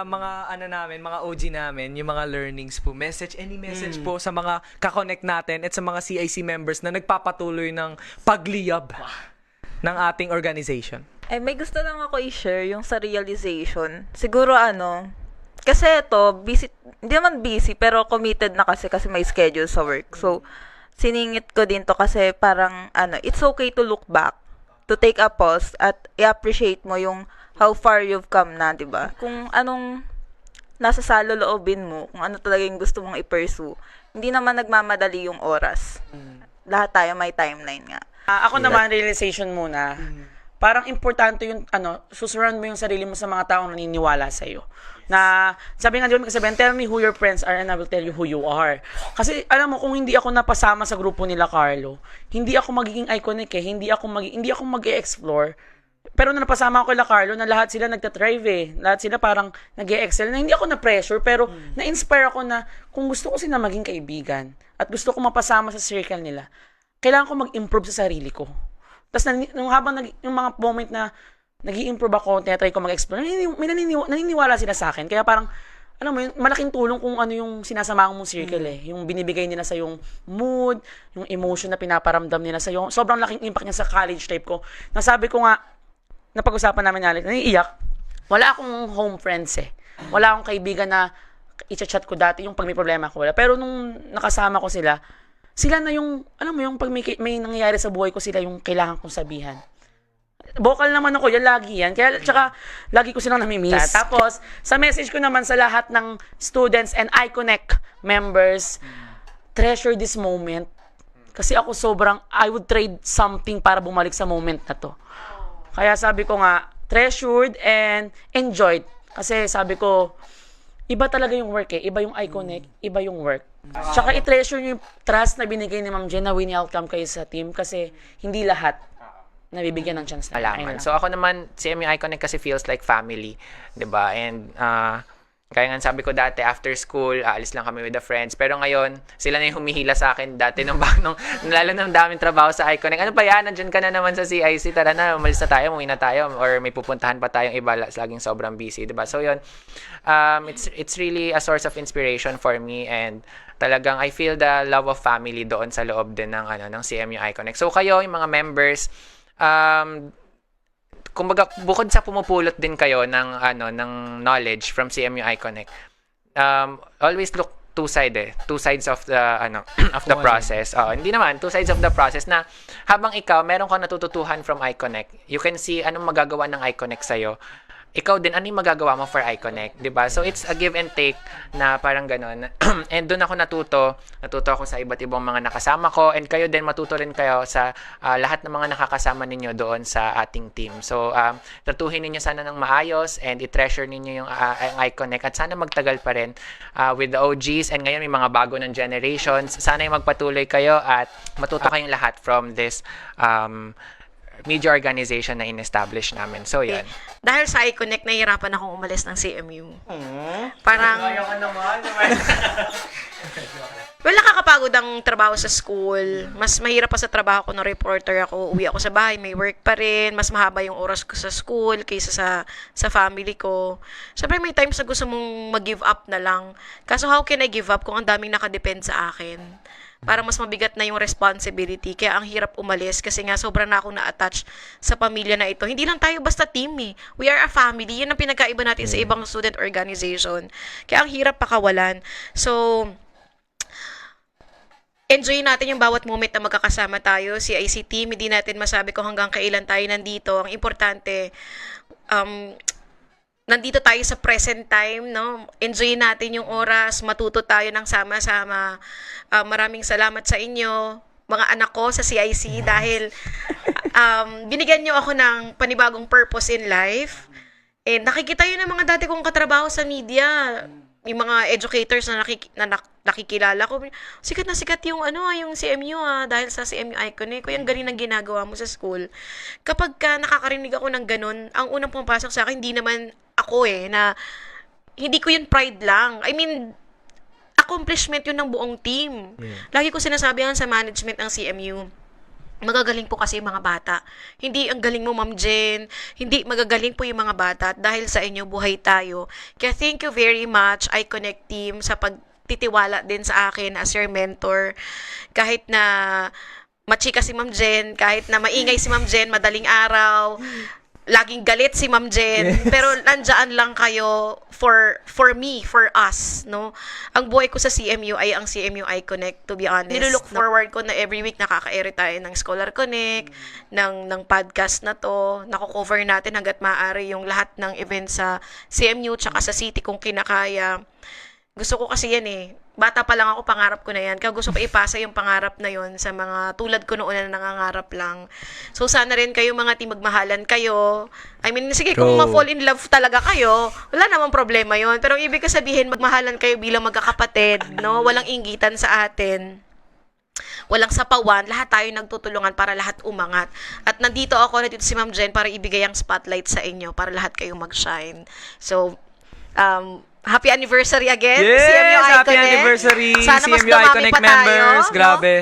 mga namin, mga OG namin, yung mga learnings po. Any message po sa mga kakonect natin at sa mga CIC members na nagpapatuloy ng pagliyab ng ating organization. May gusto lang ako i-share yung sa realization. Siguro kasi ito, busy, hindi naman busy, pero committed na kasi may schedule sa work. So, siningit ko din to kasi parang, it's okay to look back, to take a pause, at i-appreciate mo yung how far you've come na, di ba? Kung anong nasa salo-loobin mo, kung ano talaga yung gusto mong i-pursue, hindi naman nagmamadali yung oras. Lahat tayo may timeline nga. Ako naman, realization muna. Parang importante yung, susurround mo yung sarili mo sa mga taong naniniwala sa'yo. Na, sabi nga doon, tell me who your friends are and I will tell you who you are. Kasi, alam mo, kung hindi ako napasama sa grupo nila, Carlo, hindi ako magiging iconic hindi ako mag-e-explore. Pero na napasama ko kay Carlo na lahat sila nagtatrive Lahat sila parang nag-e-excel. Na hindi ako na-pressure, pero na-inspire ako na kung gusto ko sila maging kaibigan at gusto ko mapasama sa circle nila, kailangan ko mag-improve sa sarili ko. Tapos habang yung mga moment na nag-i-improve ako, tinatry ko mag-explore, may naniniwala sila sa akin. Kaya parang, malaking tulong kung ano yung sinasama mong circle Yung binibigay nila sa yung mood, yung emotion na pinaparamdam nila sa yung sobrang laking impact niya sa college life ko. Nasabi ko nga, napag-usapan namin Alex, naiiyak. Wala akong home friends Wala akong kaibigan na i-chat ko dati yung pag may problema ko. Wala. Pero nung nakasama ko sila na yung, yung pag may nangyayari sa buhay ko, sila yung kailangan kong sabihan. Vocal naman ako, yan lagi yan. Kaya, tsaka, lagi ko silang namimiss. Tapos, sa message ko naman sa lahat ng students and iConnect members, treasure this moment. Kasi ako I would trade something para bumalik sa moment na to. Kaya sabi ko nga, treasured and enjoyed. Kasi sabi ko, iba talaga yung work Iba yung iconic, iba yung work. Tsaka i-treasure yung trust na binigay ni Ma'am Jen na wini-outcome kayo sa team kasi hindi lahat nabibigyan ng chance na. Alaman. So ako naman, CMU Iconic kasi feels like family. 'Di ba? And kaya nga sabi ko dati, after school, aalis lang kami with the friends. Pero ngayon, sila na yung humihila sa akin dati lalo nang daming trabaho sa Iconic. Ano pa yan? Nandiyan ka na naman sa CIC. Tara na, umalis na tayo, umuwi na tayo. Or may pupuntahan pa tayong iba, laging sobrang busy. Diba? So yun, it's really a source of inspiration for me. And talagang I feel the love of family doon sa loob din ng CMU Iconic. So kayo, yung mga members, kumbaga bukod sa pumupulot din kayo ng knowledge from CMU Iconic, always look two sides of the of the process. Hindi naman two sides of the process na habang ikaw meron kang natututuhan from Iconic, you can see anong magagawa ng Iconic sa'yo. Ikaw din, ano yung magagawa mo for iConnect, di ba? So, it's a give and take na parang ganon. And doon ako natuto ako sa iba't ibang mga nakasama ko, and kayo din, matuto rin kayo sa lahat ng mga nakakasama ninyo doon sa ating team. So, tratuhin ninyo sana ng maayos, and i-treasure ninyo yung iConnect, at sana magtagal pa rin with the OGs, and ngayon may mga bago ng generations. Sana yung magpatuloy kayo, at matuto kayong lahat from this media organization na in-establish namin. So, yun. Dahil sa iConnect, nahihirapan akong umalis ng CMU. Parang, well, nakakapagod ang trabaho sa school. Mas mahirap pa sa trabaho ko na reporter ako. Uwi ako sa bahay, may work pa rin. Mas mahaba yung oras ko sa school kaysa sa family ko. Siyempre, may times na gusto mong mag-give up na lang. Kaso, how can I give up kung ang daming nakadepend sa akin? Parang mas mabigat na yung responsibility. Kaya ang hirap umalis kasi nga sobrang na akong na-attach sa pamilya na ito. Hindi lang tayo basta team We are a family. Yun ang pinagkaiba natin sa ibang student organization. Kaya ang hirap pakawalan. So, enjoy natin yung bawat moment na magkakasama tayo. CIC team, hindi natin masabi kung hanggang kailan tayo nandito. Ang importante, nandito tayo sa present time, no? Enjoy natin yung oras, matuto tayo ng sama-sama. Maraming salamat sa inyo, mga anak ko sa CIC, dahil binigyan nyo ako ng panibagong purpose in life. And nakikita yun ng mga dati kong katrabaho sa media. Yung mga educators na nakikilala ko, sikat na sikat yung yung CMU dahil sa CMU Iconic. Yung galing ng ginagawa mo sa school. Kapag nakakarinig ako ng ganun, ang unang pumapasok sa akin, hindi naman ako na hindi ko yun pride lang. I mean, accomplishment yun ng buong team. Lagi ko sinasabi yan sa management ng CMU. magagaling po kasi yung mga bata. Hindi ang galing mo, Ma'am Jen. Hindi magagaling po yung mga bata at dahil sa inyo, buhay tayo. Kaya thank you very much, iConnect team, sa pagtitiwala din sa akin as your mentor. Kahit na machika si Ma'am Jen, kahit na maingay si Ma'am Jen, madaling araw, laging galit si Ma'am Jen, pero nandyan lang kayo for me, for us, no? Ang buhay ko sa CMU ay ang CMU iConnect, to be honest. Nilulook forward ko na every week nakaka-air tayo ng Scholar Connect, ng podcast na to, nako-cover natin hanggat maaari yung lahat ng events sa CMU tsaka sa city kung kinakaya. Gusto ko kasi yan eh. Bata pa lang ako, pangarap ko na yan. Kaya gusto ko ipasa yung pangarap na yon sa mga tulad ko noon na nangangarap lang. So, sana rin kayo mga team, magmahalan kayo. I mean, sige, kung ma-fall in love talaga kayo, wala namang problema yon. Pero ibig ko sabihin, magmahalan kayo bilang magkakapatid, no? Walang inggitan sa atin. Walang sapawan, lahat tayo nagtutulungan para lahat umangat. At nandito si Ma'am Jen para ibigay ang spotlight sa inyo, para lahat kayong mag-shine. So, happy anniversary again, Yes! CMU Happy iConnect. anniversary, Sana mas CMU dumami iConnect pa tayo, members. no? Grabe.